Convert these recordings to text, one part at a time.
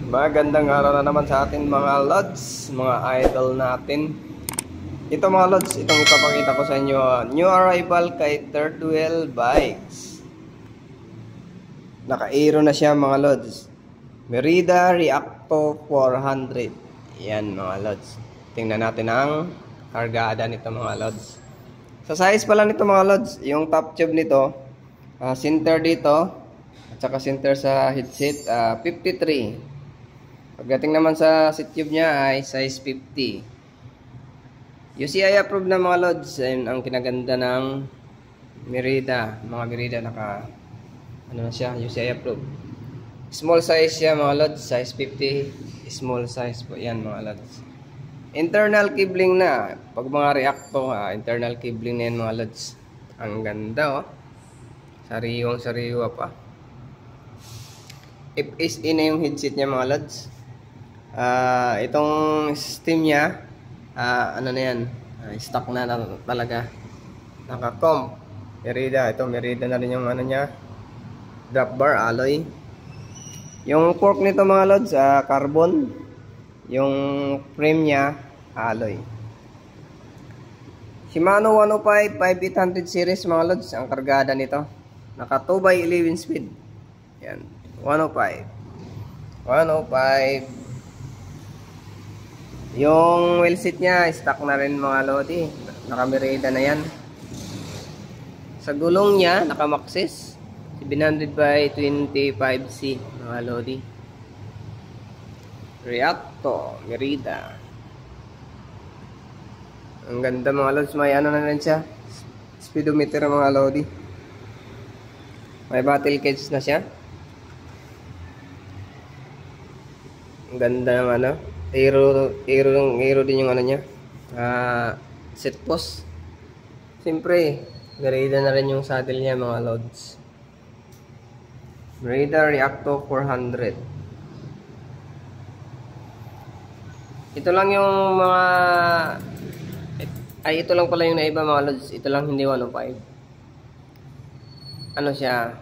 Magandang araw na naman sa atin mga lods, mga idol natin. Ito mga lods, itong ipapakita ko sa inyo, new arrival kay Third Wheel Bikes. Naka-aero na siya mga lods. Merida Reacto 400. Yan mga lods. Tingnan natin ang kargada nito mga lods. Sa size pala nito mga lods, yung top tube nito, center dito, at saka center sa headset, 53. Pagdating naman sa seat tube niya ay size 50. UCI approved na mga lods. And ang kinaganda ng Merida. Mga Merida ano na siya, UCI approved. Small size siya mga lods. Size 50. Small size po yan mga lods. Internal cabling na. Pag mga Reacto, internal cabling na yan mga lods. Ang ganda oh. Sariwang sariwa pa. FSE na yung headset niya mga lods. Itong system niya, ano na yan, stock na talaga. Naka-comp. Merida, ito Merida na rin yung ano niya, drop bar alloy. Yung fork nito mga lods, carbon. Yung frame niya, alloy. Shimano 105 5800 series mga lods, ang kargada nito. Naka 2x11 speed. Yan, 105. Yung wheel seat niya, stock na rin mga lodi. Naka-Merida na yan. Sa gulong niya, naka-Maxxis 700/25C mga lodi. Reacto, Merida. Ang ganda mga lods. May ano na rin siya, speedometer mga lodi. May battle cage na siya. Ang ganda ng ano, aero din yung ano niya, set post. Siyempre Merida na rin yung saddle niya mga lods. Merida Reacto 400. Ito lang yung mga ito lang pala yung naiba mga lods. Ito lang hindi 105. Ano siya,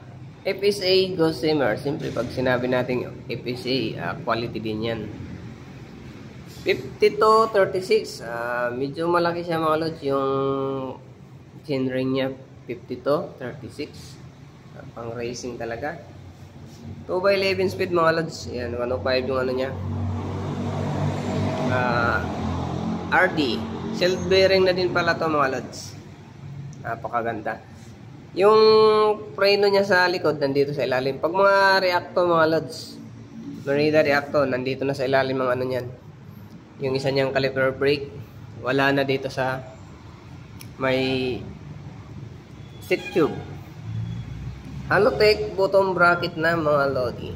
FSA Gossamer. Siyempre pag sinabi natin FSA, quality din yan. 52-36, medyo malaki siya mga lods. Yung chainring niya 52-36, pang racing talaga. 2x11 speed mga lods. Yan, 105 yung ano niya, RD. Self bearing na din pala to mga lods. Napakaganda. Yung preno niya sa likod nandito sa ilalim. Pag mga Reacto mga lods, Merida Reacto, nandito na sa ilalim ang ano niyan. Yung isa niyang caliper brake, wala na dito sa may seat tube. Halotech bottom bracket na mga lodi.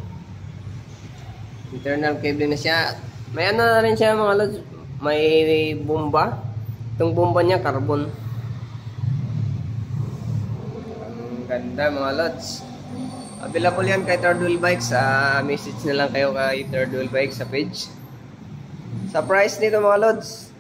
Internal cable na siya. May ano na rin siya mga lods, may bomba. Itong bomba niya carbon. Ang ganda mga lods. Available yan kay Third Wheel Bikes. Message na lang kayo kay Third Wheel Bikes sa page. Sa price nito mga lods,